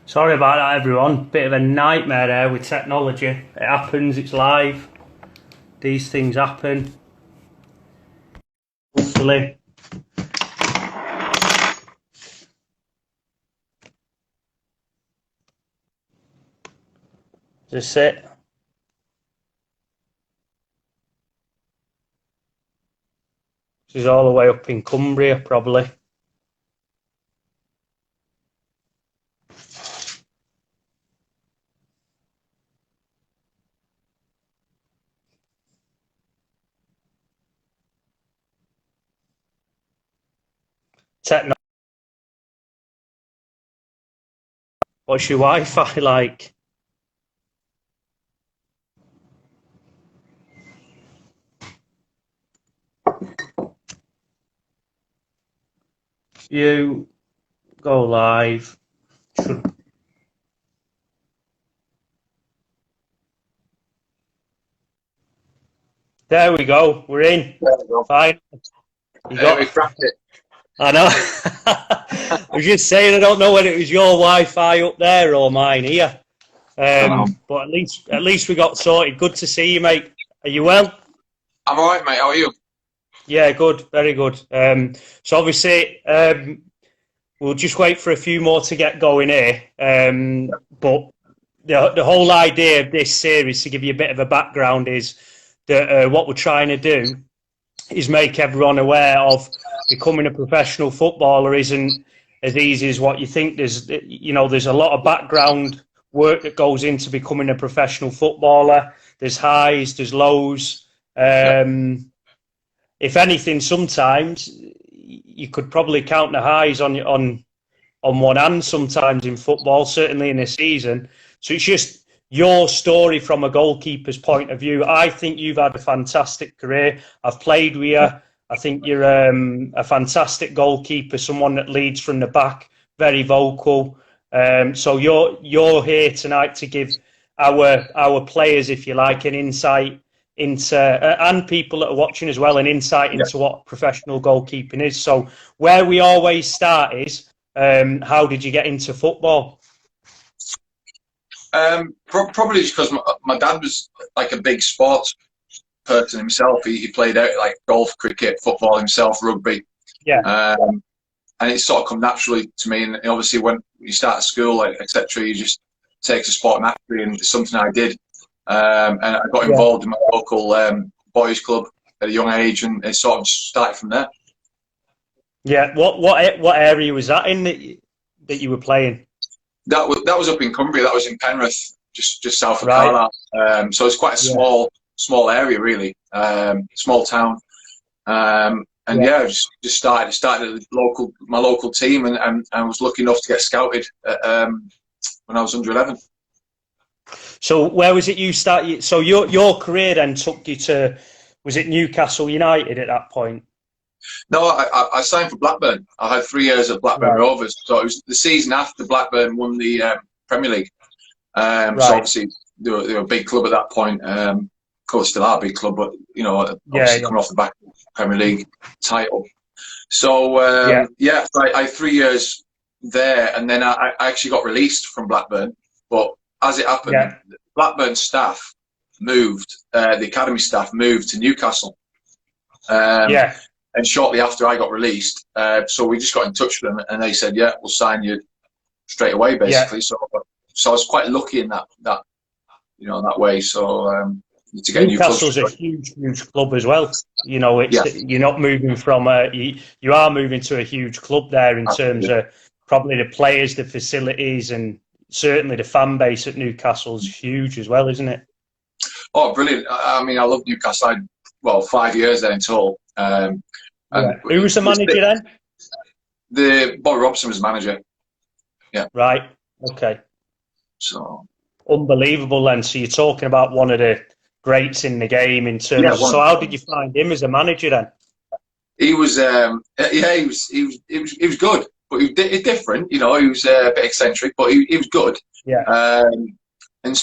Sorry about that, everyone. Bit of a nightmare there with technology. It happens, it's live. These things happen. Hopefully. Just it. This is all the way up in Cumbria, probably. Techno. What's your Wi-Fi like? You go live. There we go. We're in. There we go. Fine. We cracked it. I know. I was just saying, I don't know whether it was your Wi-Fi up there or mine here. But at least we got sorted. Good to see you, mate. Are you well? I'm all right, mate. How are you? Yeah, good. Very good. So obviously, we'll just wait for a few more to get going here. But the whole idea of this series, to give you a bit of a background, is that what we're trying to do is make everyone aware of becoming a professional footballer isn't as easy as what you think. There's a lot of background work that goes into becoming a professional footballer. There's highs, there's lows. If anything, sometimes you could probably count the highs on one hand sometimes in football, certainly in a season. So it's just your story from a goalkeeper's point of view. I think you've had a fantastic career. I've played with you. I think you're a fantastic goalkeeper, someone that leads from the back, very vocal. So you're here tonight to give our players, if you like, an insight into, and people that are watching as well, an insight into what professional goalkeeping is. So where we always start is, how did you get into football? Probably just because my dad was like a big sports person himself. He played out like golf, cricket, football himself, rugby. Yeah. And it sort of come naturally to me. And obviously, when you start at school, like, etc., you just take to sport naturally, and it's something I did. And I got involved in my local boys' club at a young age, and it sort of started from there. Yeah. What area was that in that you were playing? That was up in Cumbria. That was in Penrith, just south of Right. Carlisle. So it's quite a small area, really, small town. Just started at my local team, and was lucky enough to get scouted when I was under 11. So where was it you started? So your career then took you to, was it Newcastle United at that point? No, I signed for Blackburn. I had 3 years at Blackburn Rovers. So it was the season after Blackburn won the Premier League. So obviously they were a big club at that point. Of course, still are a big club, but obviously coming off the back of the Premier League title. So so I had 3 years there, and then I actually got released from Blackburn. But as it happened, Blackburn staff moved, the academy staff moved to Newcastle. And shortly after I got released, so we just got in touch with them, and they said, "Yeah, we'll sign you straight away." Basically, so I was quite lucky in that way. So to get Newcastle's a huge club as well. You're not moving from you are moving to a huge club there in terms of probably the players, the facilities, and certainly the fan base at Newcastle's huge as well, isn't it? Oh, brilliant! I mean, I love Newcastle. 5 years there in total. Who was the manager then? Bobby Robson was manager. Yeah. Right. Okay. So unbelievable then. So you're talking about one of the greats in the game in terms of, so how did you find him as a manager then? He was he was good, but he was different. He was a bit eccentric, but he was good. Yeah. And I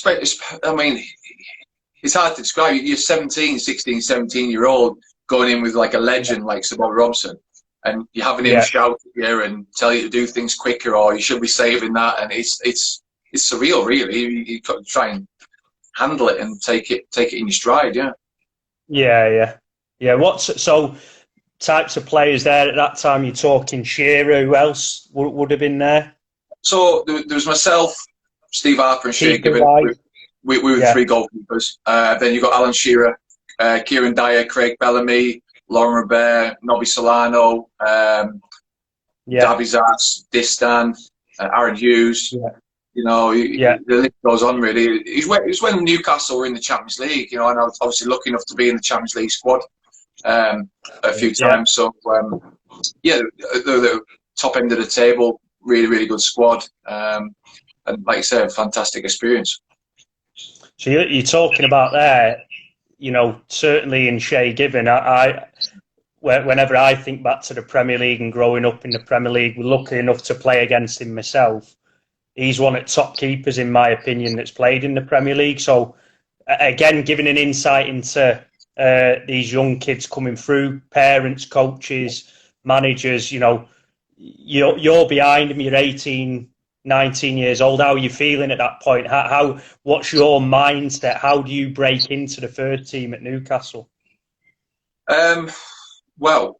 mean, it's hard to describe. You're 16, 17-year-old going in with like a legend like Sir Bobby Robson, and you're having him shout at you and tell you to do things quicker, or you should be saving that, and it's surreal, really. You got to try and handle it and take it in your stride. Yeah. So types of players there at that time? You're talking Shearer. Who else would have been there? So there was myself, Steve Harper, and Shea Given. We were the three goalkeepers. Then you got Alan Shearer, Kieran Dyer, Craig Bellamy, Lauren Robert, Nobby Solano, Davy Zas, Distan, Aaron Hughes. You know, the list goes on, really. It was when Newcastle were in the Champions League, you know, and I was obviously lucky enough to be in the Champions League squad a few times. So, the top end of the table, really, really good squad. And like I said, fantastic experience. So you're talking about there, you know, certainly in Shea Given, whenever I think back to the Premier League and growing up in the Premier League, we're lucky enough to play against him myself. He's one of the top keepers, in my opinion, that's played in the Premier League. So, again, giving an insight into these young kids coming through, parents, coaches, managers, you know, you're behind them, you're 18, 19 years old. How are you feeling at that point? What's your mindset? How do you break into the third team at Newcastle? Well,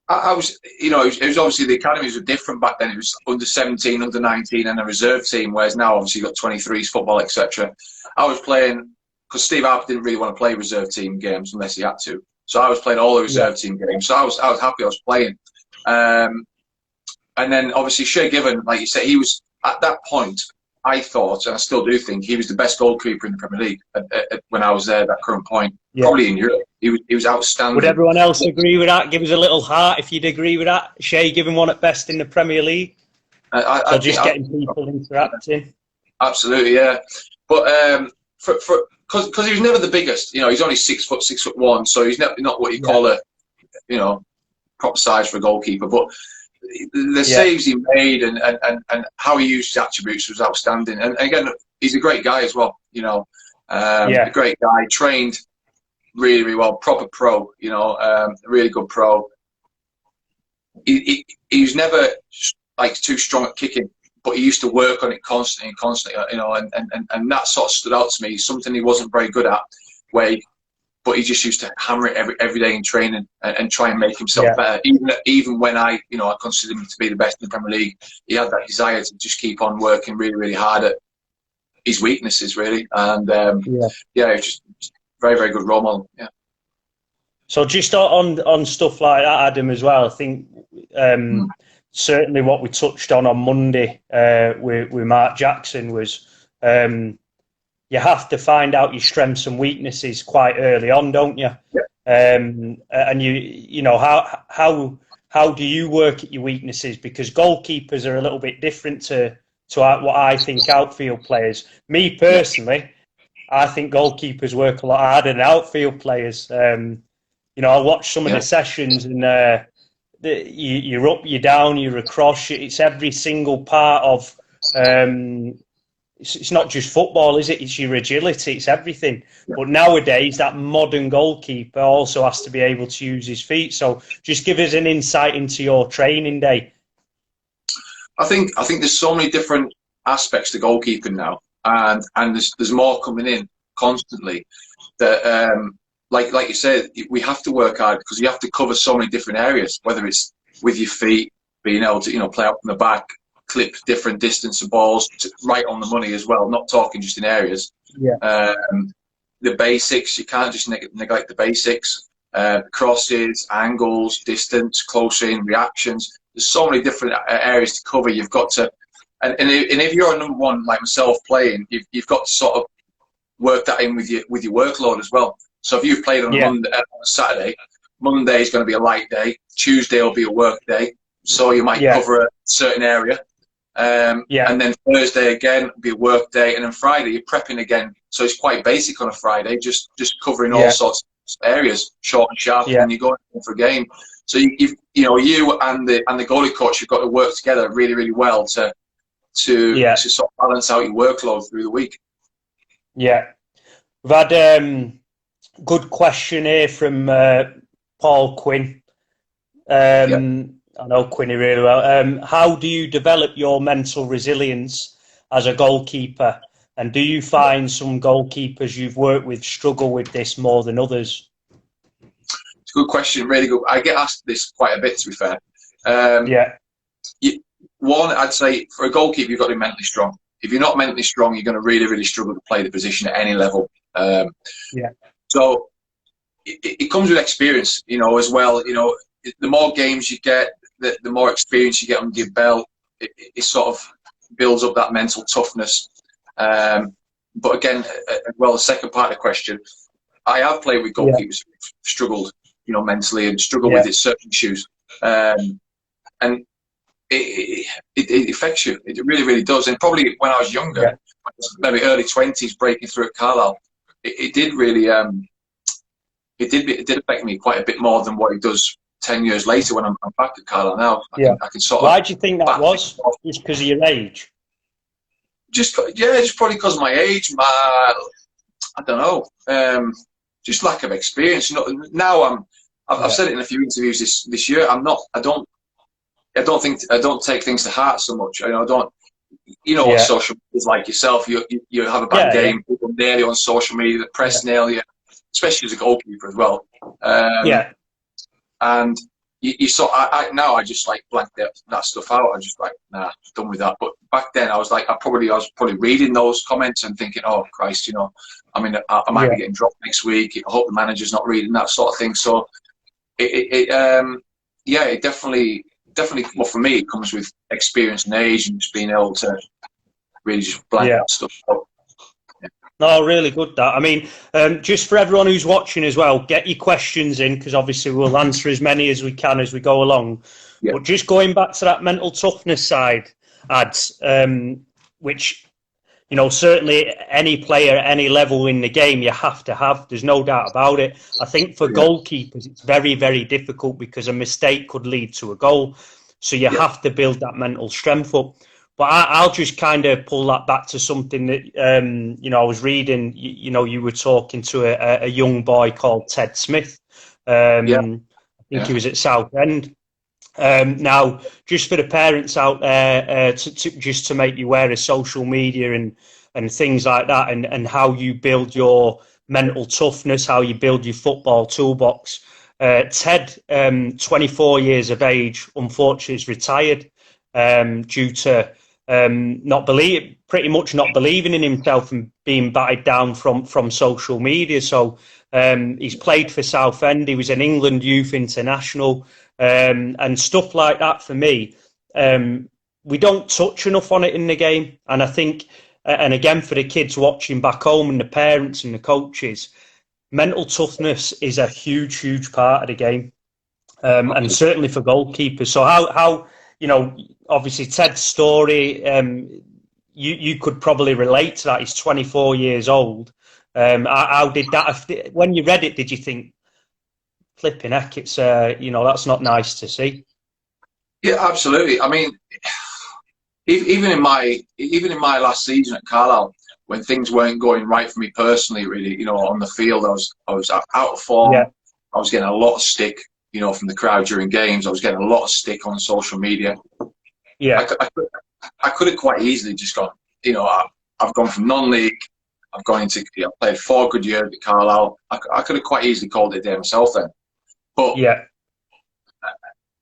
I was, you know, it was obviously the academies were different back then. It was under 17, under 19, and a reserve team. Whereas now, obviously, you've got 23s, football, etc. I was playing because Steve Harper didn't really want to play reserve team games unless he had to. So I was playing all the reserve team games. So I was happy I was playing. And then obviously Shea Given, like you say, he was at that point. I thought, and I still do think, he was the best goalkeeper in the Premier League when I was there at that current point. Probably in Europe. He was outstanding. Would everyone else agree with that? Give us a little heart if you'd agree with that. Shea Given one at best in the Premier League. Getting people interacting. Absolutely, yeah. But because he was never the biggest. You know, he's only 6'1", so he's not what you call a, you know, proper size for a goalkeeper. But the saves he made and how he used his attributes was outstanding. And again, he's a great guy as well. You know, a great guy, trained really, really well, proper pro. You know, a really good pro. He was never like too strong at kicking, but he used to work on it constantly. You know, and that sort of stood out to me. Something he wasn't very good at, but he just used to hammer it every day in training and try and make himself better. Even when I considered him to be the best in the Premier League, he had that desire to just keep on working really, really hard at his weaknesses, really. And it's just very, very good role model. Yeah. So just on stuff like that, Adam, as well, I think certainly what we touched on Monday with Mark Jackson was you have to find out your strengths and weaknesses quite early on, don't you? Yeah. And you know how do you work at your weaknesses? Because goalkeepers are a little bit different to what I think outfield players. Me personally, I think goalkeepers work a lot harder than outfield players. You know, I watch some of the sessions and you're up, you're down, you're across. It's every single part of. It's not just football, is it? It's your agility, it's everything. Yeah. But nowadays, that modern goalkeeper also has to be able to use his feet. So just give us an insight into your training day. I think there's so many different aspects to goalkeeping now, and there's more coming in constantly. That like you said, we have to work hard because you have to cover so many different areas. Whether it's with your feet, being able to play out from the back, clip different distance of balls right on the money as well, not talking just in areas. The basics, you can't just neglect the basics. Crosses, angles, distance, close in, reactions. There's so many different areas to cover. You've got to, and if you're a number one like myself playing, you've got to sort of work that in with your workload as well. So if you've played on a Saturday, Monday is going to be a light day, Tuesday will be a work day, so you might cover a certain area. And then Thursday again will be a work day, and then Friday you're prepping again. So it's quite basic on a Friday, just covering all sorts of areas, short and sharp, and you go in for a game. So you and the goalie coach, you've got to work together really, really well to sort of balance out your workload through the week. Yeah, we've had good question here from Paul Quinn. Yeah. I know Quinny really well. How do you develop your mental resilience as a goalkeeper? And do you find some goalkeepers you've worked with struggle with this more than others? It's a good question, really good. I get asked this quite a bit, to be fair. Um, Yeah, One, I'd say for a goalkeeper, you've got to be mentally strong. If you're not mentally strong, you're going to really, really struggle to play the position at any level. yeah, So it comes with experience, as well. The more games you get, the more experience you get under your belt. It sort of builds up that mental toughness. But again, well, the second part of the question, I have played with yeah, goalkeepers who've struggled, mentally and struggled yeah, with certain issues. And it affects you. It really, really does. And probably when I was younger, yeah, maybe early 20s, breaking through at Carlisle, it did really, it did affect me quite a bit more than what it does 10 years later when I'm back at Carlisle now. yeah. I can sort of Why do you think that back was? Just because of your age? just probably because of my age, I don't know, just lack of experience. Now I've Yeah, said it in a few interviews this year. I don't take things to heart so much. I don't. What yeah, social media is like yourself. You have a bad yeah, yeah, game, people nail you on social media, the yeah, press nail you, especially as a goalkeeper as well. Um, yeah, and you saw, now I just like blank that stuff out. I just like, nah, done with that. But back then I was like, I was probably reading those comments and thinking, oh Christ, I mean, I might be yeah. getting dropped next week. I hope the manager's not reading that sort of thing. So yeah, it definitely, well, for me, it comes with experience and age and just being able to really just blank Yeah. that stuff out. Yeah. No, really good that. I mean, just for everyone who's watching as well, get your questions in because obviously we'll answer as many as we can as we go along. Yeah. But just going back to that mental toughness side, ads, which certainly any player at any level in the game you have to have. There's no doubt about it. I think for Yeah. goalkeepers, it's very, very difficult because a mistake could lead to a goal. So you Yeah. have to build that mental strength up. But I'll just kind of pull that back to something that, I was reading, you were talking to a young boy called Ted Smith. Yeah. I think Yeah. he was at Southend. Now, just for the parents out there, just to make you aware of social media and things like that, and how you build your mental toughness, how you build your football toolbox. Ted, 24 years of age, unfortunately, is retired due to pretty much not believing in himself and being battered down from social media. So he's played for Southend. He was an England youth international. And stuff like that for me, we don't touch enough on it in the game. And I think, and again, for the kids watching back home and the parents and the coaches, mental toughness is a huge, huge part of the game. And certainly for goalkeepers. So how obviously Ted's story, you could probably relate to that. He's 24 years old. How did that, when you read it, did you think, flipping heck, it's that's not nice to see. Yeah, absolutely. I mean, even in my last season at Carlisle, when things weren't going right for me personally, really, on the field, I was out of form. Yeah, I was getting a lot of stick, from the crowd during games. I was getting a lot of stick on social media. yeah, I could have quite easily just gone, I've gone from non-league. I've gone into, played 4 good years at Carlisle. I could have quite easily called it a day myself then. But yeah,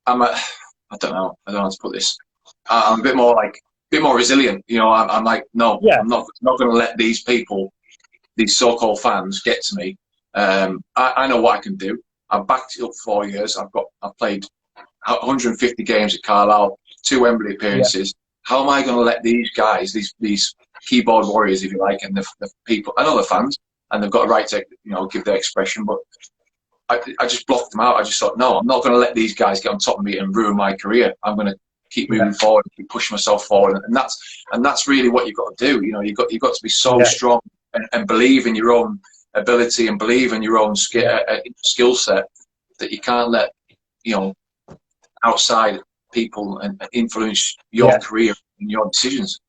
I don't know. I don't know how to put this. I'm a bit more resilient. I'm like, no, yeah, I'm not going to let these people, these so-called fans, get to me. I know what I can do. I've backed it up 4 years. I've played 150 games at Carlisle, 2 Wembley yeah, appearances. How am I going to let these guys, these keyboard warriors, if you like, and the people, I know the fans, and they've got a right to, give their expression, but I just blocked them out. I just thought, no, I'm not going to let these guys get on top of me and ruin my career. I'm going to keep moving forward, keep pushing myself forward, and that's really what you've got to do. You've got to be so strong and believe in your own ability and believe in your own skill set that you can't let outside people and influence your career and your decisions.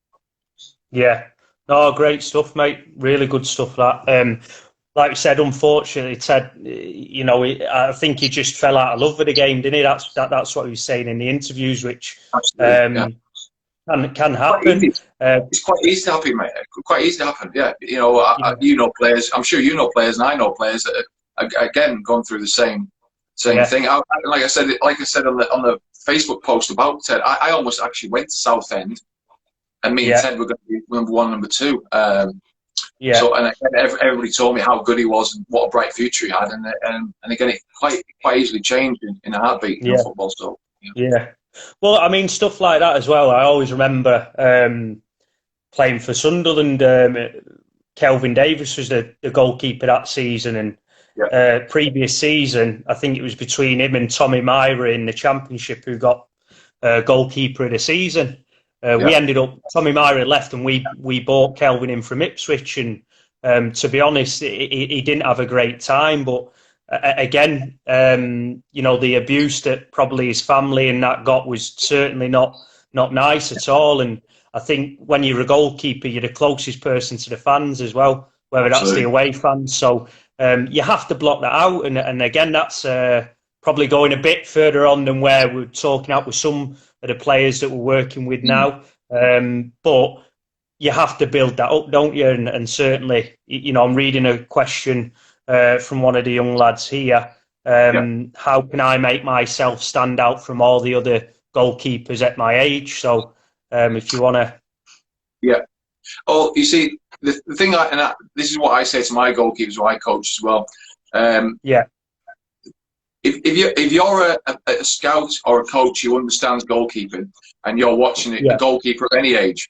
Yeah. No, great stuff, mate. Really good stuff. That. like I said, unfortunately, Ted, I think he just fell out of love with the game, didn't he? That's what he was saying in the interviews, which Absolutely, yeah. can Quite easy. happen. It's quite easy to happen, mate. Quite easy to happen. Yeah, Yeah, you know players. I'm sure you know players, and I know players that are, again, gone through the same yeah, thing. Like I said on the Facebook post about Ted, I almost actually went to Southend, and me and yeah, Ted were going to be number one, number two. yeah, So, and everybody told me how good he was and what a bright future he had, and again, it quite easily changed in a heartbeat in yeah, football. So, yeah. yeah. Well, I mean, stuff like that as well. I always remember playing for Sunderland. Kelvin Davis was the goalkeeper that season, and Yeah. previous season, I think it was between him and Tommy Myra in the Championship who got goalkeeper of the season. We ended up, Tommy Myra left, and we bought Kelvin in from Ipswich, and to be honest, he didn't have a great time, but again, the abuse that probably his family and that got was certainly not nice at all. And I think when you're a goalkeeper, you're the closest person to the fans as well, whether that's the away fans. So you have to block that out. And again, that's probably going a bit further on than where we're talking out with some of the players that we're working with now. But you have to build that up, don't you? And certainly, I'm reading a question from one of the young lads here. How can I make myself stand out from all the other goalkeepers at my age? So if you want to... Yeah. Oh, you see, the thing, this is what I say to my goalkeepers who I coach as well. If you're a scout or a coach who understands goalkeeping and you're watching a goalkeeper of any age,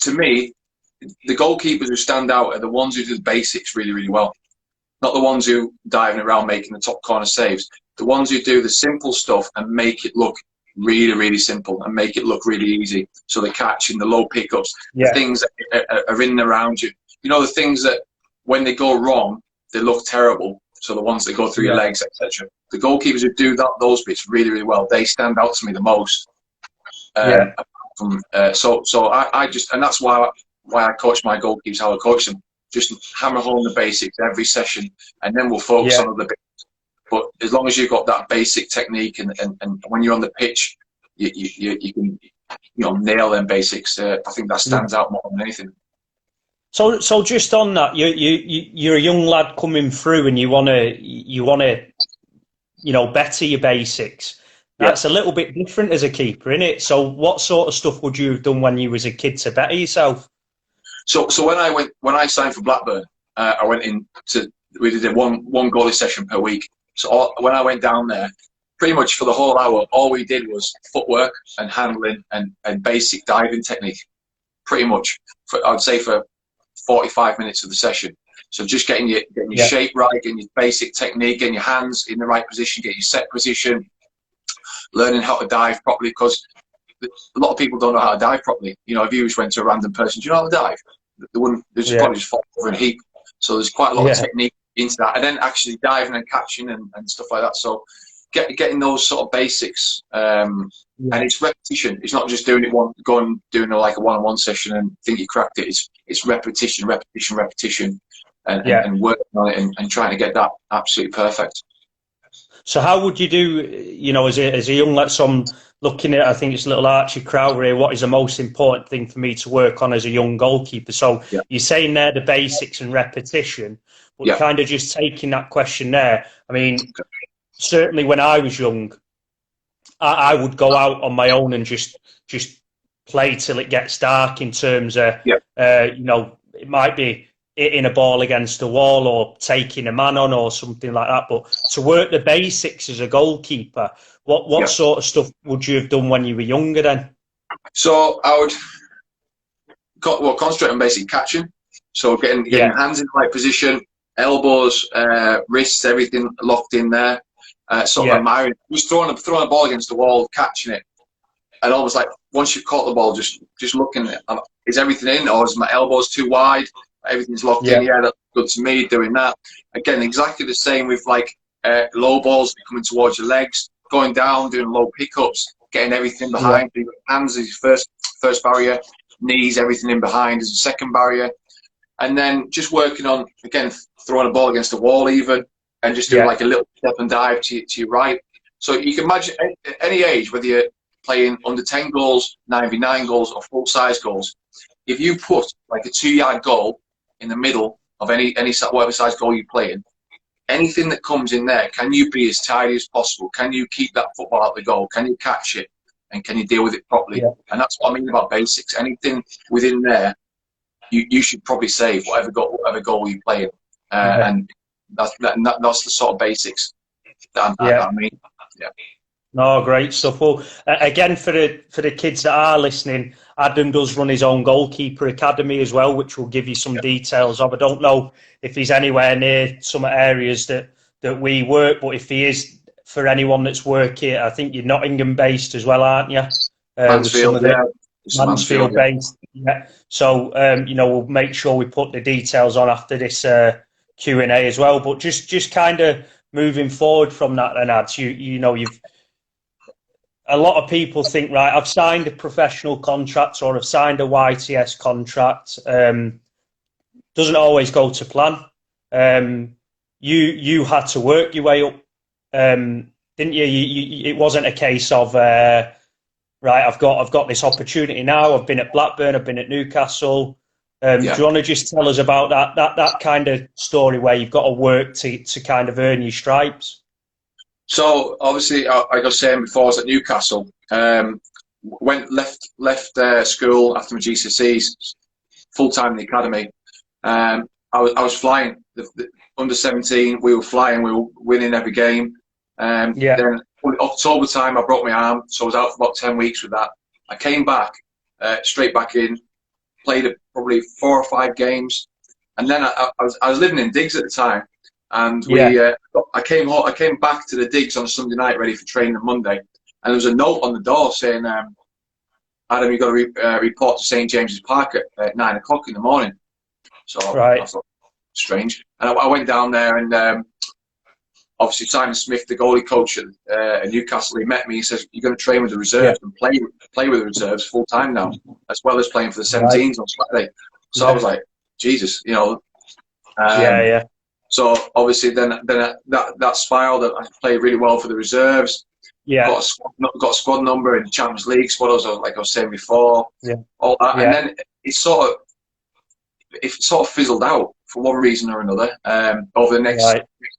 to me, the goalkeepers who stand out are the ones who do the basics really, really well. Not the ones who diving around making the top corner saves. The ones who do the simple stuff and make it look really, really simple and make it look really easy. So the catch and the low pickups, the things that are in and around you. The things that when they go wrong, they look terrible. So the ones that go through your legs, etc. The goalkeepers who do those bits really, really well, they stand out to me the most. So I just, and that's why I coach my goalkeepers, how I coach them. Just hammer home the basics every session, and then we'll focus on other bits. But as long as you've got that basic technique, and when you're on the pitch, you can nail them basics. I think that stands out more than anything. So just on that, you're a young lad coming through, and you wanna better your basics. That's a little bit different as a keeper, isn't it? So what sort of stuff would you have done when you was a kid to better yourself? So when I signed for Blackburn, I went we did a one goalie session per week. So when I went down there, pretty much for the whole hour, all we did was footwork and handling and basic diving technique. Pretty much, I'd say for 45 minutes of the session. So just getting your shape right, getting your basic technique, getting your hands in the right position, getting your set position, learning how to dive properly, because a lot of people don't know how to dive properly. If you just went to a random person, do you know how to dive? They just probably just fall over and heap. So there's quite a lot of technique into that, and then actually diving and catching and stuff like that. So getting those sort of basics, and it's repetition. It's not just doing it doing like a one-on-one session and think you cracked it. It's repetition, and working on it and trying to get that absolutely perfect. So how would you do, as a young lad, so I'm looking at, I think it's little Archie Crowder here, what is the most important thing for me to work on as a young goalkeeper? So you're saying there the basics and repetition, but kind of just taking that question there. I mean, certainly when I was young, I would go out on my own and just play till it gets dark in terms of, it might be hitting a ball against a wall or taking a man on or something like that. But to work the basics as a goalkeeper, what sort of stuff would you have done when you were younger then? So I would concentrate on basic catching. So getting your hands in the right position, elbows, wrists, everything locked in there. Admiring, just throwing a ball against the wall, catching it, and almost like once you've caught the ball, just looking at is everything in, or is my elbows too wide? Everything's locked in. Yeah, that's good to me. Doing that again, exactly the same with like low balls coming towards your legs, going down, doing low pickups, getting everything behind. Hands is your first barrier, knees, everything in behind is the second barrier, and then just working on, again, throwing a ball against the wall even, and just doing like a little step and dive to your right. So you can imagine at any age, whether you're playing under 10 goals, 9v9 goals, or full-size goals, if you put like a 2-yard goal in the middle of any whatever size goal you're playing, anything that comes in there, can you be as tidy as possible? Can you keep that football out the goal? Can you catch it? And can you deal with it properly? Yeah. And that's what I mean about basics. Anything within there, you should probably save whatever goal you're playing. And that's the sort of basics that I mean. Yeah. No, great stuff. Well, again, for the kids that are listening, Adam does run his own goalkeeper academy as well, which will give you some details of. I don't know if he's anywhere near some areas that we work, but if he is, for anyone that's working, I think you're Nottingham based as well, aren't you? Mansfield, Mansfield based. Yeah. So we'll make sure we put the details on after this Q&A as well. But just kind of moving forward from that, and Ads, you've. A lot of people think, right, I've signed a professional contract or I've signed a YTS contract. Doesn't always go to plan. You had to work your way up, didn't you? It wasn't a case of right, I've got this opportunity now. I've been at Blackburn, I've been at Newcastle. Do you want to just tell us about that kind of story where you've got to work to kind of earn your stripes? So obviously, like I was saying before, I was at Newcastle. Left school after my GCSEs, full time in the academy. I was flying. The under 17, we were flying. We were winning every game. Then October time, I broke my arm, so I was out for about 10 weeks with that. I came back, straight back in, played probably 4 or 5 games, and then I was living in digs at the time. And I came back to the digs on a Sunday night, ready for training on Monday, and there was a note on the door saying, "Adam, you've got to report to St James's Park at 9 o'clock in the morning." So I thought, strange, and I went down there, and obviously Simon Smith, the goalie coach at Newcastle, he met me. He says, "You're going to train with the reserves and play with the reserves full time now, as well as playing for the 17s on Saturday." So I was like, Jesus, So obviously, then that spiraled. I played really well for the reserves. Yeah, got a squad number in the Champions League squad, like I was saying before. Yeah, all that, and then it sort of fizzled out for one reason or another. Over the next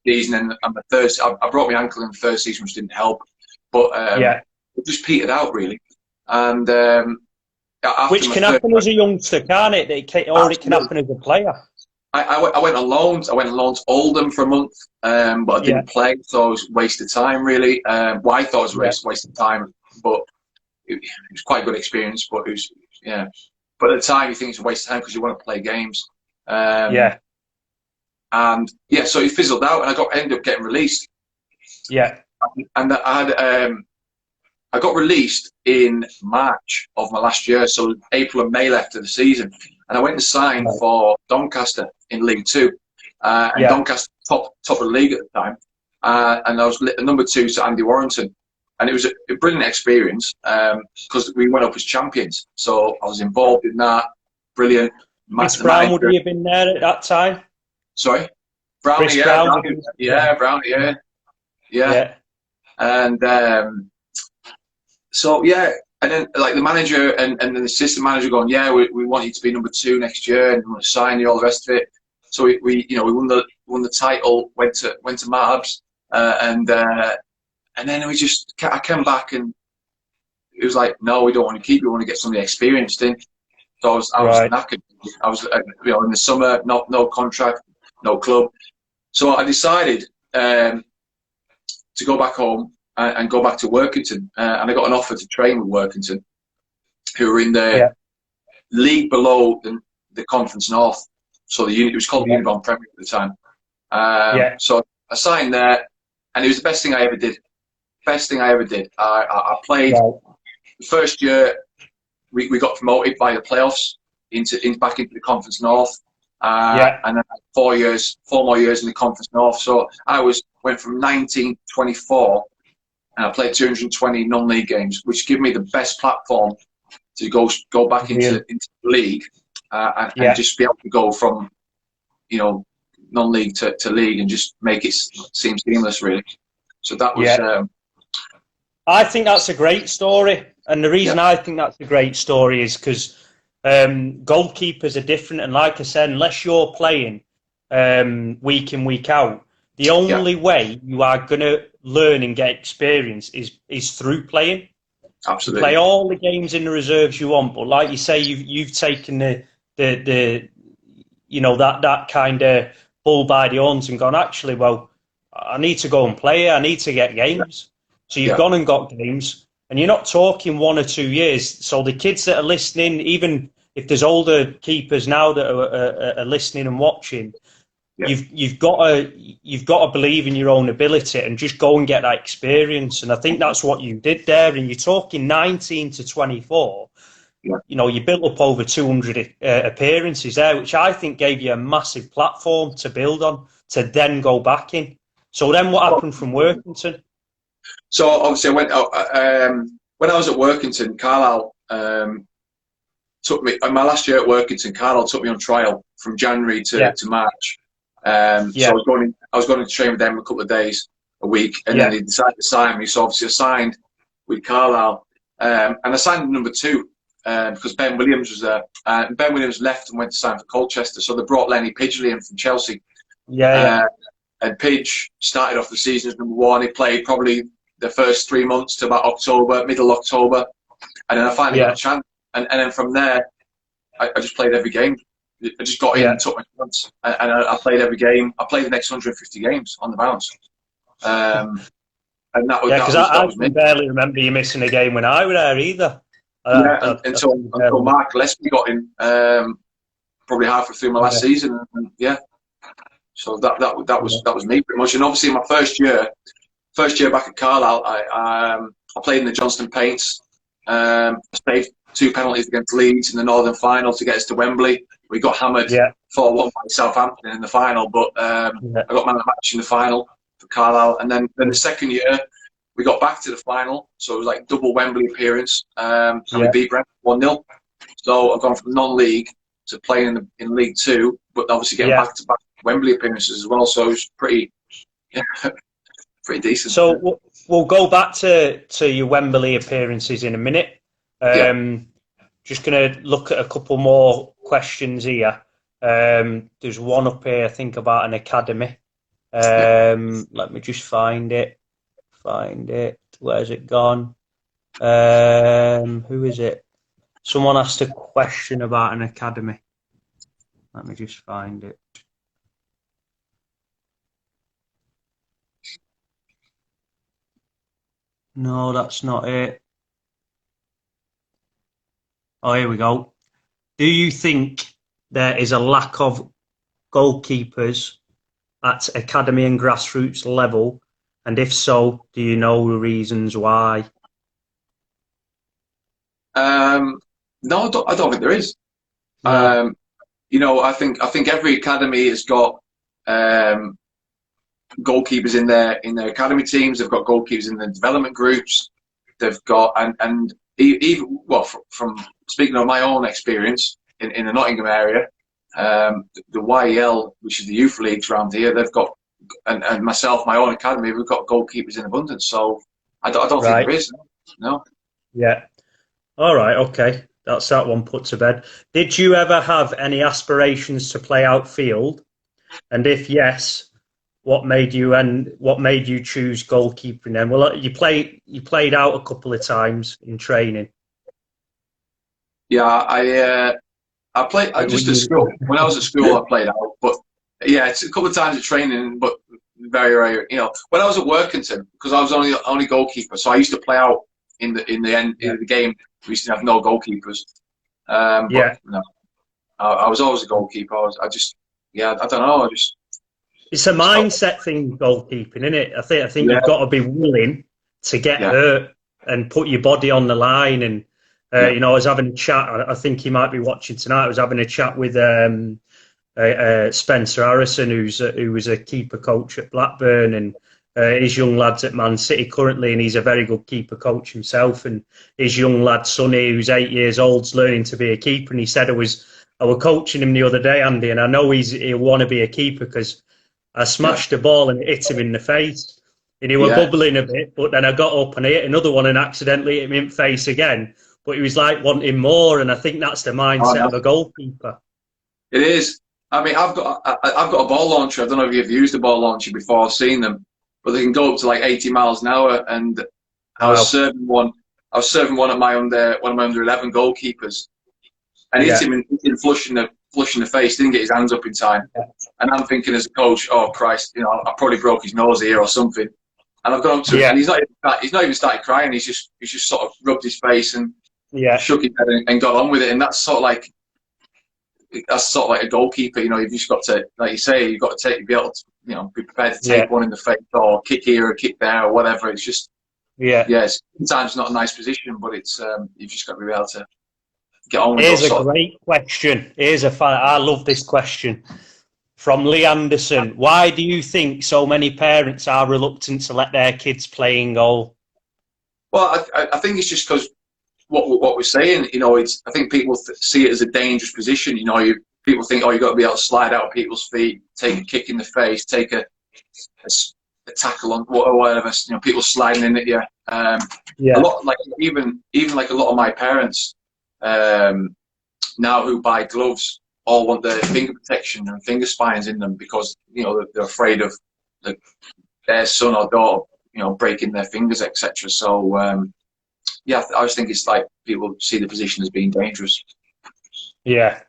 season, and the third, I broke my ankle in the third season, which didn't help. But it just petered out really. And which can happen as a youngster, can't it? It can happen as a player. I went on loans. I went on loans to Oldham for a month, but I didn't play, so it was a waste of time, really. I thought it was a waste of time, but it was quite a good experience. But it was, But at the time, you think it's a waste of time because you want to play games. So it fizzled out, and I ended up getting released. Yeah, and I got released in March of my last year, so April and May left of the season. And I went and signed for Doncaster in League Two. And Doncaster top of the league at the time. And I was number 2 to Andy Warrington. And it was a brilliant experience because we went up as champions. So I was involved in that. Brilliant. Chris Brown, would he have been there at that time? Sorry? Brownie, Brown, Brownie, yeah. And and then like the manager and the assistant manager going, we want you to be number 2 next year, and we want to sign you, all the rest of it. So we won the title, went to Marbs, and then I came back, and it was like, no, we don't want to keep you. We want to get somebody experienced in. So I was knackered. I was in the summer, no contract, no club. So I decided to go back home and go back to Workington, and I got an offer to train with Workington, who were in the league below the Conference North. So it was called the Unibond Premier at the time. So I signed there, and it was the best thing I ever did. I played the first year. We got promoted by the playoffs back into the Conference North. And then 4 more years in the Conference North. So I went from 19 to 24, and I played 220 non-league games, which gave me the best platform to go back into the league and just be able to go from, you know, non-league to league and just make it seem seamless, really. So that was. I think that's a great story, and the reason I think that's a great story is because goalkeepers are different, and like I said, unless you're playing week in, week out, the only way you are going to learn and get experience is through playing. Absolutely. You play all the games in the reserves you want, but like you say, you've taken the you know, that kind of bull by the horns and gone, actually, well, I need to go and play. I need to get games. So you've gone and got games, and you're not talking 1 or 2 years. So the kids that are listening, even if there's older keepers now that are listening and watching, you've got to believe in your own ability and just go and get that experience. And I think that's what you did there. And you're talking 19 to 24. You know, you built up over 200 appearances there, which I think gave you a massive platform to build on to then go back in. So then what happened from Workington? So obviously I went out, when I was at Workington, Carlisle took me, my last year at Workington, Carlisle took me on trial from January to March. So I was going to train with them a couple of days a week, and then they decided to sign me. So obviously I signed with Carlisle, and I signed number 2 because Ben Williams was there. Ben Williams left and went to sign for Colchester, so they brought Lenny Pidgley in from Chelsea. And Pidge started off the season as number 1. He played probably the first 3 months to about October, middle October, and then I finally got a chance. And then from there, I just played every game. I just got in and took my chance, and I played every game. I played the next 150 games on the bounce. And that was because I barely remember you missing a game when I was there either. Until Mark Gillespie got in, probably halfway through my last season, and so that was me pretty much. And obviously, in my first year back at Carlisle, I played in the Johnston Paints. I saved 2 penalties against Leeds in the Northern final to get us to Wembley. We got hammered 4-1 by Southampton in the final, but I got man of the match in the final for Carlisle. And then the second year, we got back to the final, so it was like double Wembley appearance, and we beat Brentford 1-0. So I've gone from non-league to playing in League 2, but obviously getting back-to-back Wembley appearances as well. So it was pretty decent. So we'll go back to your Wembley appearances in a minute. Just going to look at a couple more questions here. There's one up here, I think, about an academy. Let me just find it. Where's it gone? Who is it? Someone asked a question about an academy. Let me just find it. No, that's not it. Oh, here we go. Do you think there is a lack of goalkeepers at academy and grassroots level? And if so, do you know the reasons why? No, I don't think there is. No. You know, I think every academy has got goalkeepers in their academy teams. They've got goalkeepers in the development groups. They've got and even from speaking of my own experience in the Nottingham area, the YEL, which is the youth leagues around here, they've got and myself, my own academy, we've got goalkeepers in abundance. So I don't think there is. No. Yeah. All right. Okay. That's that one put to bed. Did you ever have any aspirations to play outfield? And if yes, what made you choose goalkeeping then? Well, you played out a couple of times in training. Yeah, I played just at school. When I was at school, I played out, but yeah, it's a couple of times at training, but very rare. You know, when I was at Workington, because I was only goalkeeper, so I used to play out in the end of the game. We used to have no goalkeepers. But, no, I was always a goalkeeper. I don't know. It's a mindset thing, goalkeeping, isn't it? I think you've got to be willing to get hurt and put your body on the line. And you know, I was having a chat. I think he might be watching tonight. I was having a chat with Spencer Harrison, who was a keeper coach at Blackburn, and his young lad's at Man City currently, and he's a very good keeper coach himself. And his young lad Sonny, who's 8 years old, is learning to be a keeper. And he said I I was coaching him the other day, Andy, and I know he'll want to be a keeper because I smashed the ball and it hit him in the face. And he was bubbling a bit, but then I got up and I hit another one and accidentally hit him in the face again. But he was like wanting more, and I think that's the mindset of a goalkeeper. It is. I mean, I've got a ball launcher. I don't know if you've used a ball launcher before, I've seen them, but they can go up to like 80 miles an hour. And I was serving one. I was serving one of my under 11 goalkeepers, and hit him in flush in the face. Didn't get his hands up in time, and I'm thinking as a coach, oh Christ, you know, I probably broke his nose here or something. And I've gone up to him, and he's not even started crying. He's just sort of rubbed his face and shook his head and got on with it. And that's sort of like a goalkeeper. You know, you've just got to, like you say, you've got to be able to, you know, be prepared to take one in the face or kick here or kick there or whatever. It's just sometimes not a nice position, but it's you've just got to be able to get on with it. Here's a great question. I love this question. From Lee Anderson, why do you think so many parents are reluctant to let their kids play in goal? Well, I think it's just because what we're saying, you know, I think people see it as a dangerous position. You know, people think, oh, you've got to be able to slide out of people's feet, take a kick in the face, take a tackle on or whatever. You know, people sliding in at you. A lot, like even like a lot of my parents now who buy gloves all want their finger protection and finger spines in them because, you know, they're afraid of their son or daughter, you know, breaking their fingers, etc. So, I just think it's like people see the position as being dangerous. Yeah.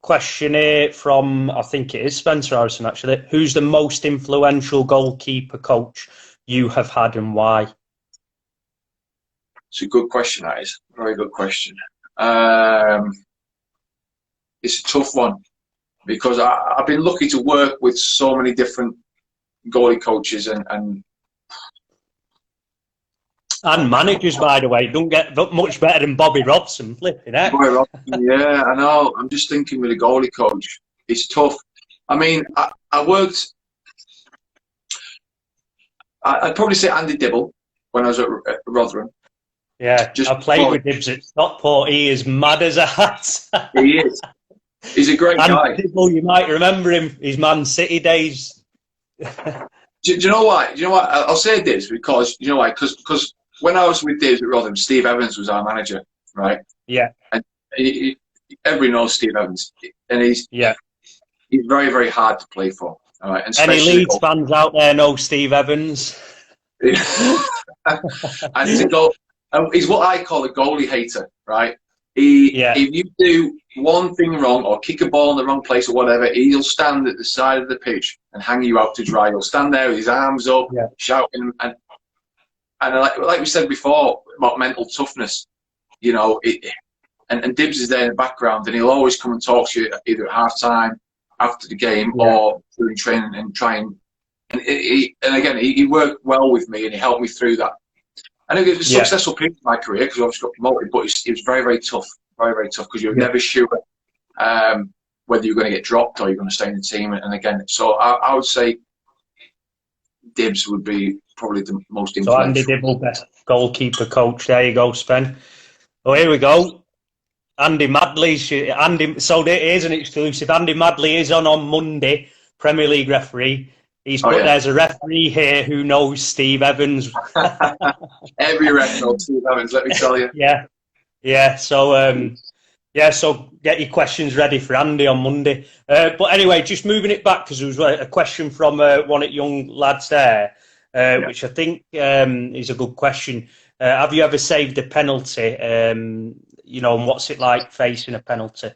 Question here from, I think it is Spencer Harrison, actually. Who's the most influential goalkeeper coach you have had and why? It's a good question, that is. Very good question. It's a tough one because I've been lucky to work with so many different goalie coaches and managers, by the way. Don't get much better than Bobby Robson, flipping it. Bobby Robson, yeah, I know. I'm just thinking with a goalie coach, it's tough. I mean, I'd probably say Andy Dibble when I was at Rotherham. Yeah, I played with Dibs at Stockport. He is mad as a hat. He is. He's a great guy. Dibble, you might remember him, his Man City days. Do you know why? Do you know what? I'll say this because, you know why? Because when I was with Dibs at Rotherham, Steve Evans was our manager, right? Yeah. And everybody knows Steve Evans. And he's very, very hard to play for. All right? And any Leeds fans out there know Steve Evans? And he's what I call a goalie hater, right? If you do one thing wrong or kick a ball in the wrong place or whatever, he'll stand at the side of the pitch and hang you out to dry. He'll stand there with his arms up, shouting, and like we said before about mental toughness, you know, and Dibs is there in the background, and he'll always come and talk to you either at half time, after the game, or during training, and try and again he worked well with me and he helped me through that. And it was a successful period in my career because I obviously got promoted, but it was very, very tough. Very, very tough because you're never sure whether you're going to get dropped or you're going to stay in the team. And again, so I would say Dibs would be probably the most influential. So Andy Dibble, best goalkeeper coach. There you go, Spen. Oh, here we go. Andy Madley. So there is an exclusive. Andy Madley is on Monday, Premier League referee. He's put there's a referee here who knows Steve Evans. Every ref knows Steve Evans, let me tell you. So get your questions ready for Andy on Monday. But anyway, just moving it back because there was a question from one of the young lads there, which I think is a good question. Have you ever saved a penalty? You know, and what's it like facing a penalty?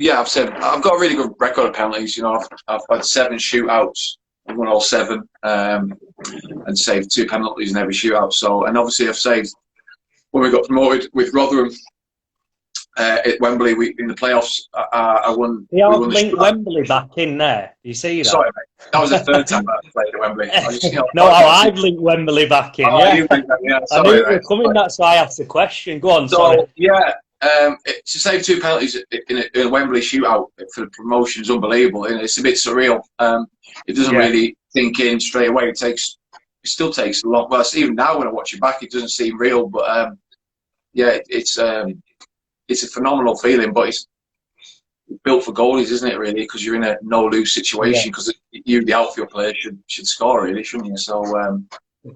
Yeah, I've got a really good record of penalties. You know, I've had 7 shootouts. I've won all 7 and saved 2 penalties in every shootout. So, and obviously I've saved when we got promoted with Rotherham at Wembley in the playoffs. I won. They have linked Wembley back in there. Do you see that? Sorry, mate. That was the 3rd time I played at Wembley. I've linked Wembley back in. Sorry, I knew it was coming. That's why I asked the question. Go on. So, sorry. To save 2 penalties in a Wembley shootout for the promotion is unbelievable, and it's a bit surreal. It doesn't really sink in straight away. It still takes a lot. Well, even now when I watch it back, it doesn't seem real. But it's it's a phenomenal feeling, but it's built for goalies, isn't it? Really, because you're in a no-lose situation. Because you, the outfield player, should score, really, shouldn't you? So.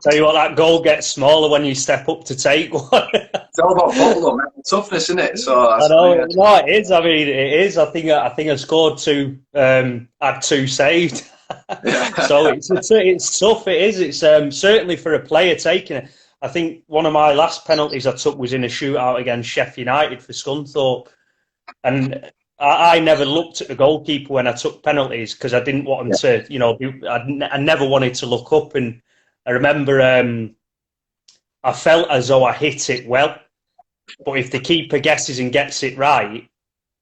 Tell you what, that goal gets smaller when you step up to take one. It's all about bottle, man. Toughness, isn't it? So I know. No, it is. I mean, it is. I think I scored two. Had two saved. Yeah. So it's tough. It is. It's certainly for a player taking it. I think one of my last penalties I took was in a shootout against Sheffield United for Scunthorpe, and I never looked at the goalkeeper when I took penalties because I didn't want him to. You know, I never wanted to look up, and I remember I felt as though I hit it well, but if the keeper guesses and gets it right,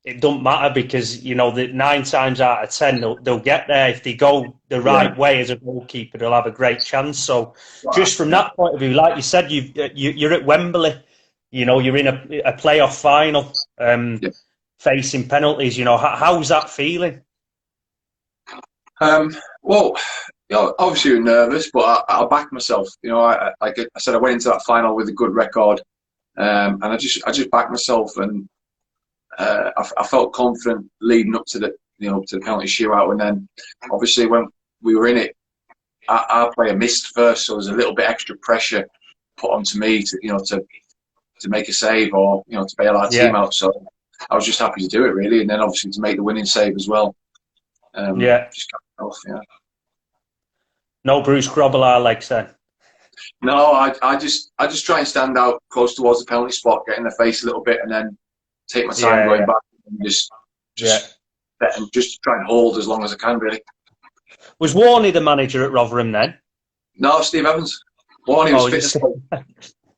it doesn't matter because, you know, 9 times out of 10, they'll get there. If they go the right way as a goalkeeper, they'll have a great chance. So just from that point of view, like you said, you're at Wembley, you know, you're in a playoff final facing penalties. You know, how's that feeling? Well, you know, obviously you're nervous, but I backed myself. You know, like I said, I went into that final with a good record, and I just backed myself, and I felt confident leading up to the penalty shootout. And then obviously when we were in it, our player missed first, so there was a little bit extra pressure put onto me to make a save or to bail our team out. So I was just happy to do it, really, and then obviously to make the winning save as well. Just cut it off, No Bruce Grobbelaar legs then? No, I just try and stand out close towards the penalty spot, get in the face a little bit, and then take my time going back and just try and hold as long as I can, really. Was Warney the manager at Rotherham then? No, Steve Evans. Warney was fit.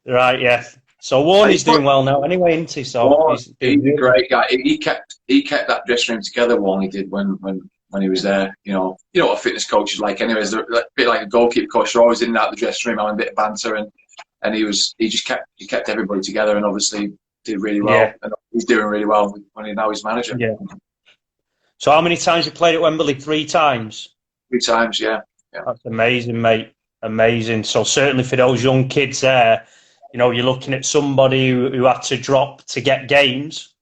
Right, yeah. So Warney's doing well now anyway, isn't he? So he's a great guy. He kept that dressing room together. Warney did when he was there. You know what a fitness coach is like. Anyways, they're a bit like a goalkeeper coach. They're always in and out of the dressing room having a bit of banter, and he kept everybody together, and obviously did really well. Yeah. And he's doing really well when now he's manager. Yeah. So how many times you played at Wembley? 3 times. 3 times, yeah. That's amazing, mate. Amazing. So certainly for those young kids there, you know, you're looking at somebody who had to drop to get games.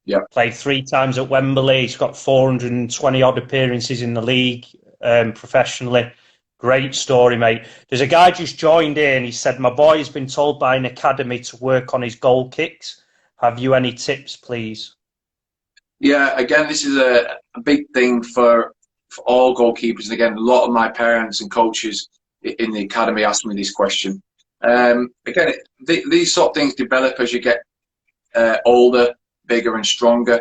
Yeah. Played 3 times at Wembley. He's got 420 odd appearances in the league professionally. Great story, mate. There's a guy just joined in. He said, my boy has been told by an academy to work on his goal kicks. Have you any tips, please? Yeah, again, this is a big thing for all goalkeepers. And again, a lot of my parents and coaches in the academy ask me this question. Again, these sort of things develop as you get older, bigger and stronger.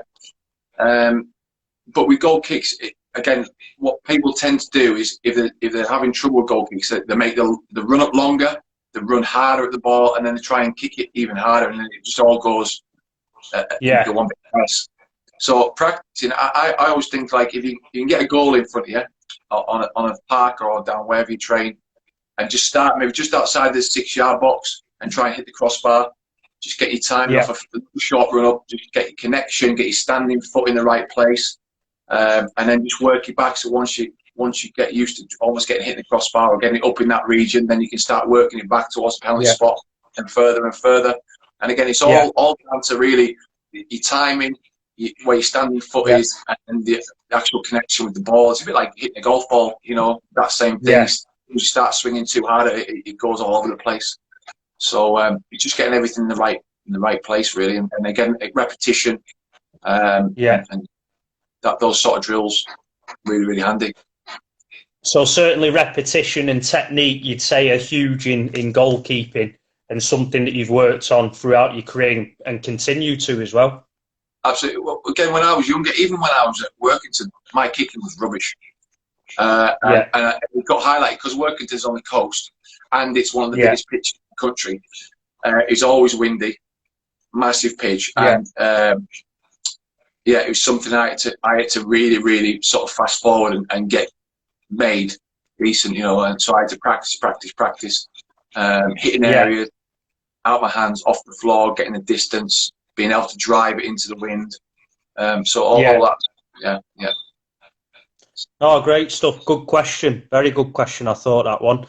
But with goal kicks, again, what people tend to do is if they're having trouble with goal kicks, they make the run up longer, they run harder at the ball, and then they try and kick it even harder, and then it just all goes into one big mess. So practicing, I always think, like, if you can get a goal in front of you on a park or down wherever you train, and just start maybe just outside the 6-yard box and try and hit the crossbar. Just get your timing off a short run up, just get your connection, get your standing foot in the right place, and then just work it back. So once you get used to almost getting hit in the crossbar or getting it up in that region, then you can start working it back towards the penalty spot and further and further. And again, it's all down to really your timing, where your standing foot is, and the actual connection with the ball. It's a bit like hitting a golf ball, that same thing. Yeah. You start swinging too hard, it goes all over the place. So you're just getting everything in the right place, really, and again, repetition. And those sort of drills really, really handy. So certainly repetition and technique, you'd say, are huge in goalkeeping, and something that you've worked on throughout your career and continue to as well. Absolutely. Well, again, when I was younger, even when I was at Workington, my kicking was rubbish. And it got highlighted because Workington's on the coast, and it's one of the biggest pitches in the country. It's always windy, massive pitch, and it was something I had to really, really sort of fast forward and get made decent, and so I had to practice, hitting areas, out my hands, off the floor, getting the distance, being able to drive it into the wind. So all that, Oh, great stuff. Good question. Very good question. I thought that one.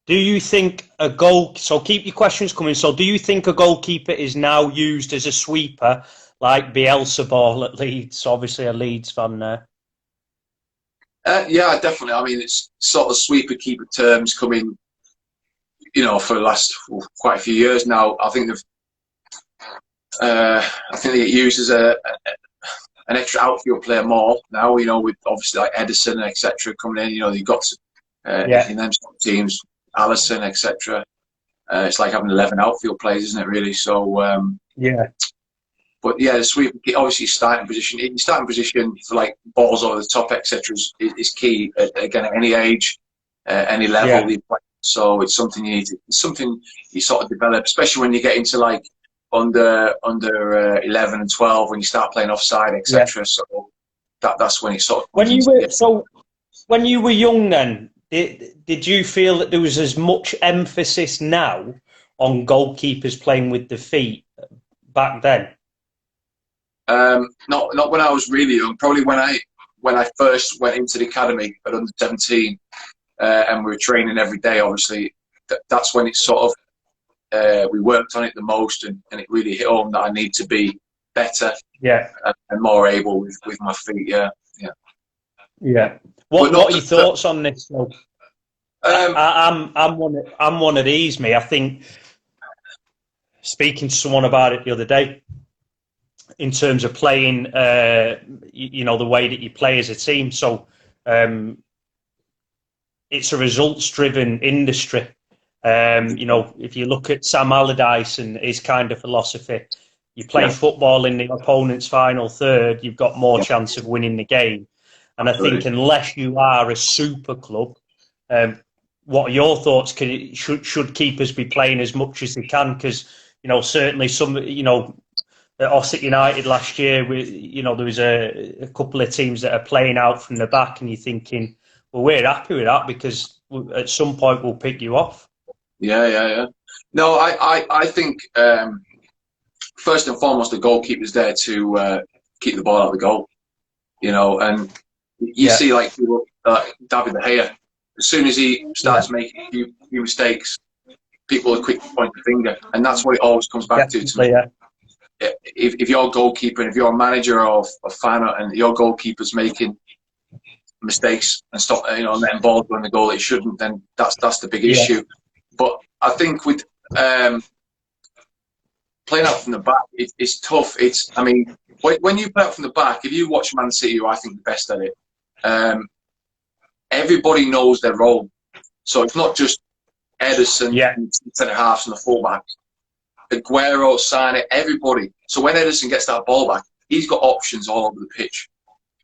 Do you think a goal? So keep your questions coming. So, do you think a goalkeeper is now used as a sweeper, like Bielsa ball at Leeds? Obviously, a Leeds fan there. Yeah, definitely. I mean, it's sort of sweeper keeper terms coming, for the last quite a few years now. I think they get used as an extra outfield player more now. With obviously like Edison and etc. coming in. You've got in them teams, Allison, etc. It's like having 11 outfield players, isn't it? Really. So Yeah. But yeah, the sweep, obviously starting position. Your starting position for like balls over the top, etc. is key. Again, at any age, any level. Yeah. So it's something it's something you sort of develop, especially when you get into like under 11 and 12 when you start playing offside, etc. Yeah. So that's when it sort of when you were young then. Did you feel that there was as much emphasis now on goalkeepers playing with the feet back then? Not when I was really young. Probably when I first went into the academy at under 17, and we were training every day. Obviously, that's when it sort of we worked on it the most, and it really hit home that I need to be better, and more able with my feet. Yeah. What are your thoughts on this? Though? I'm one of these, mate. I think speaking to someone about it the other day, in terms of playing, the way that you play as a team. So it's a results-driven industry. If you look at Sam Allardyce and his kind of philosophy, you play football in the opponent's final third, you've got more chance of winning the game. And I think unless you are a super club, what are your thoughts? Should keepers be playing as much as they can? Because certainly some, at Ossett United last year, there was a couple of teams that are playing out from the back, and you're thinking, well, we're happy with that because at some point we'll pick you off. Yeah. No, I think first and foremost the goalkeeper's there to keep the ball out of the goal. And you see like people like David De Gea, as soon as he starts making a few mistakes, people are quick to point the finger, and that's what it always comes back to me. Yeah. If you're a goalkeeper, and if you're a manager or a fan, and your goalkeeper's making mistakes and stop, letting balls go in the goal that it shouldn't, then that's the big issue. But I think with playing out from the back, it's tough. When you play out from the back, if you watch Man City, who I think the best at it, everybody knows their role. So it's not just Edison, centre halves and the fullbacks. Aguero, Sane, everybody. So when Edison gets that ball back, he's got options all over the pitch.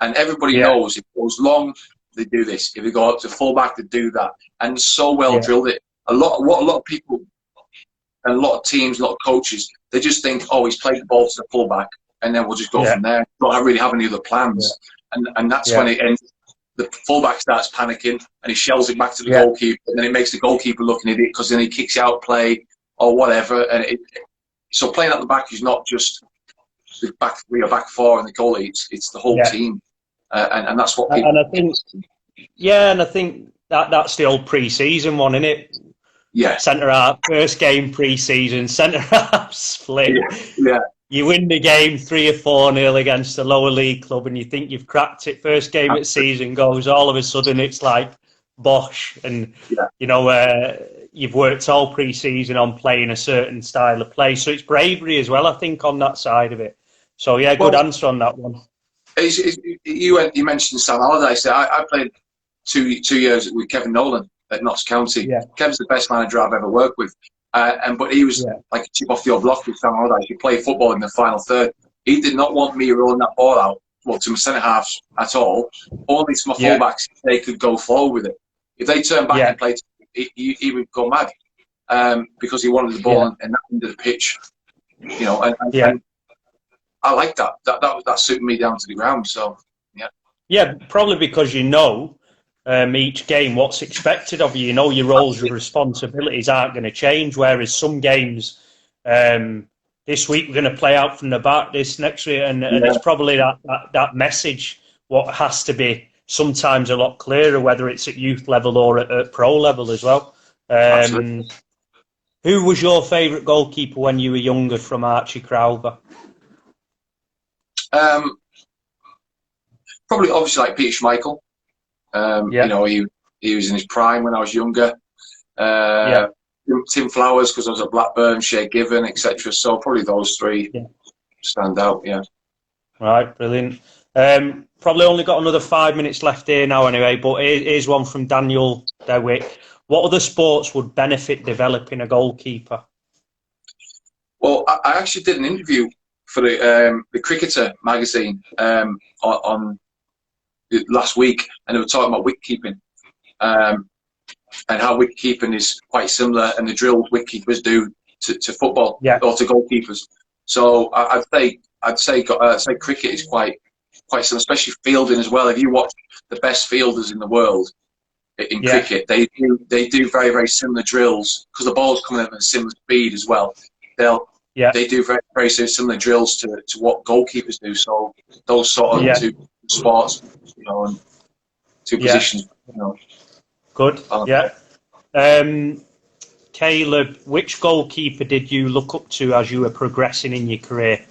And everybody knows if it goes long, they do this. If they go up to fullback, they do that. And so well drilled it. A lot of people and a lot of teams, a lot of coaches, they just think, oh, he's played the ball to the fullback, and then we'll just go from there. Don't really have any other plans. And that's when it ends. The fullback starts panicking, and he shells it back to the goalkeeper, and then it makes the goalkeeper look an idiot because then he kicks out play or whatever. And so playing at the back is not just the back three or back four and the goalie; it's the whole team, and that's what people. And I think that's the old pre-season one, isn't it? Yeah. Centre half, first game pre-season, centre half split. Yeah. You win the game 3 or 4-0 against a lower league club, and you think you've cracked it. First game of the season goes, all of a sudden it's like bosh, and you've worked all pre-season on playing a certain style of play. So it's bravery as well, I think, on that side of it. So good answer on that one. You mentioned Sam Allardyce. I played 2 years with Kevin Nolan at Notts County. Yeah. Kevin's the best manager I've ever worked with. But he was like a chip off the old block with Sam Allardyce. He played football in the final third. He did not want me rolling that ball out, to my centre halves at all. Only to my fullbacks, they could go forward with it. If they turned back and played, he would go mad because he wanted the ball and that end of the pitch. And I like that. That suited me down to the ground. So yeah, probably because each game what's expected of you. Your roles and responsibilities aren't going to change, whereas some games this week we're going to play out from the back, this next week, and it's probably that message what has to be sometimes a lot clearer, whether it's at youth level or at pro level as well. Absolutely. Who was your favourite goalkeeper when you were younger from Archie Crowther? Probably, obviously, like Peter Schmeichel. You know, he was in his prime when I was younger. Tim Flowers, because I was at Blackburn, Shea Given, etc. So probably those three stand out. Yeah. Right, brilliant. Probably only got another 5 minutes left here now, anyway. But here's one from Daniel Dewick. What other sports would benefit developing a goalkeeper? Well, I actually did an interview for the Cricketer magazine on last week, and they were talking about wicket-keeping and how wicket-keeping is quite similar, and the drills wicket-keepers do to football or to goalkeepers. So I'd say cricket is quite similar, especially fielding as well. If you watch the best fielders in the world in cricket, they do very, very similar drills because the ball's coming at a similar speed as well. They do very, very similar drills to what goalkeepers do. So those sort of two sports, you know, and two positions, you know. Good. Caleb, which goalkeeper did you look up to as you were progressing in your career?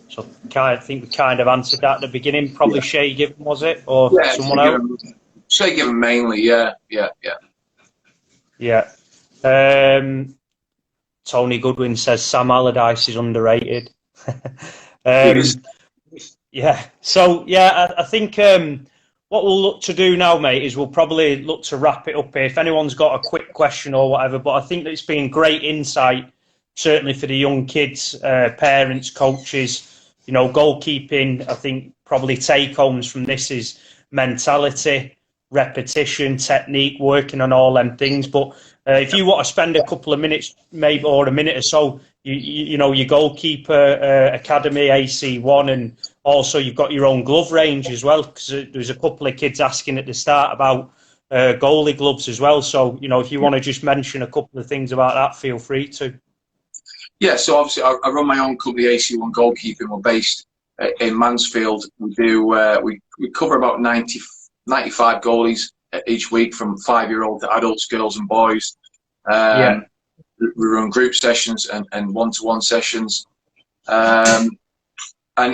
So I think we kind of answered that at the beginning. Probably Shea Given, was it, or someone else? Shea Given mainly, yeah. Tony Goodwin says Sam Allardyce is underrated. So I think what we'll look to do now, mate, is we'll probably look to wrap it up here. If anyone's got a quick question or whatever, but I think that it's been great insight, certainly for the young kids, parents, coaches. You know, goalkeeping, I think probably take-homes from this is mentality, repetition, technique, working on all them things. But if you want to spend a couple of minutes, maybe, or a minute or so, you know, your goalkeeper academy, AC1, and also you've got your own glove range as well, because there's a couple of kids asking at the start about goalie gloves as well. So, you know, if you want to just mention a couple of things about that, feel free to. Yeah, so obviously I run my own company, AC1 Goalkeeping. We're based in Mansfield. We do we cover about 95 goalies each week, from 5-year-old to adults, girls and boys. We run group sessions and one-to-one sessions. And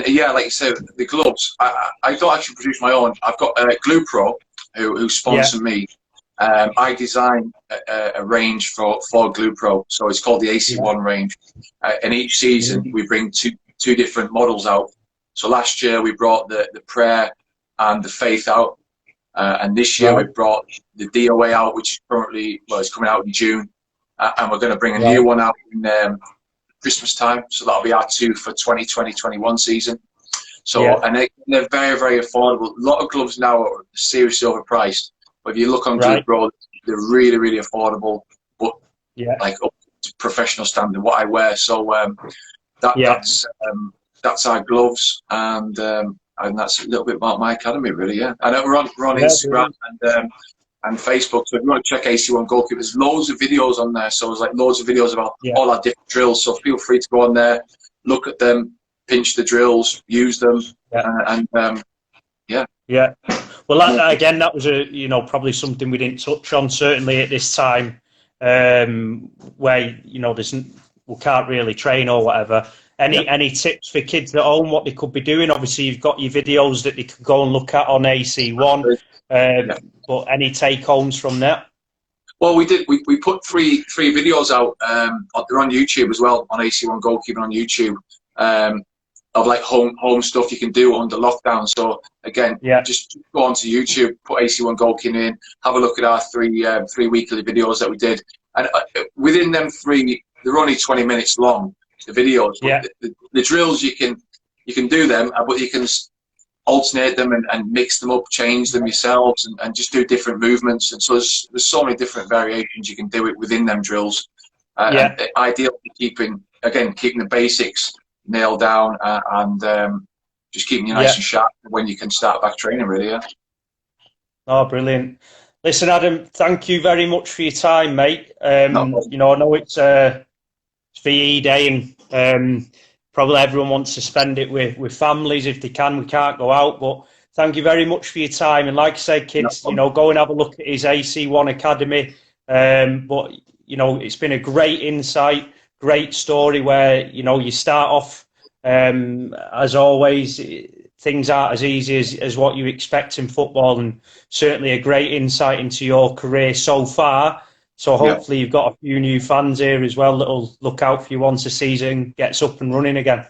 yeah, like you said, the gloves, I don't actually produce my own. I've got Glue Pro who sponsor me. I design a range for Glue Pro, so it's called the AC1 range. And each season we bring two different models out. So last year we brought the Prayer and the Faith out, and this year we brought the DOA out, which is currently, well, it's coming out in June, and we're going to bring a new one out in Christmas time. So that'll be our two for 2020-21 season. So and they're very, very affordable. A lot of gloves now are seriously overpriced. But if you look on Glue Pro, they're really, really affordable, but like up to professional standard, what I wear. So that's our gloves, and that's a little bit about my academy, really. Yeah, I know we're on Instagram and Facebook. So if you want to check AC1 Goalkeeper, there's loads of videos on there. So there's like loads of videos about all our different drills. So feel free to go on there, look at them, pinch the drills, use them, Well, again, that was probably something we didn't touch on, certainly at this time, where we can't really train or whatever. Any tips for kids at home, what they could be doing? Obviously, you've got your videos that they could go and look at on AC1, but any take homes from that? Well, we did. We put three videos out. They're on YouTube as well, on AC1 Goalkeeping on YouTube. Of like home stuff you can do under lockdown. So again, just go onto YouTube, put AC1 Goalkeeping in, have a look at our three weekly videos that we did, and within them three, they're only 20 minutes long. The videos, the drills you can do them, but you can alternate them and mix them up, change them yourselves, and just do different movements. And so there's so many different variations you can do it within them drills. And ideally keeping the basics nailed down and just keeping you nice and sharp when you can start back training, really. Oh, brilliant. Listen, Adam, thank you very much for your time, mate. I know it's VE Day and probably everyone wants to spend it with families if they can. We can't go out, but thank you very much for your time. And like I said, kids, go and have a look at his AC1 Academy. But you know, it's been a great insight, great story where, you know, you start off, as always, things aren't as easy as what you expect in football, and certainly a great insight into your career so far. So hopefully you've got a few new fans here as well that'll look out for you once the season gets up and running again.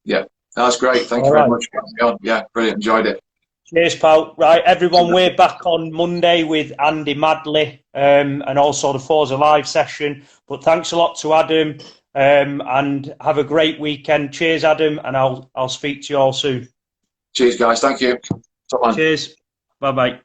Yeah, that's great. Thank you very much for having me on. Yeah, brilliant. Enjoyed it. Cheers, pal. Right, everyone, we're back on Monday with Andy Madley and also the Forza Live session. But thanks a lot to Adam and have a great weekend. Cheers, Adam, and I'll speak to you all soon. Cheers, guys. Thank you. Cheers. Bye-bye.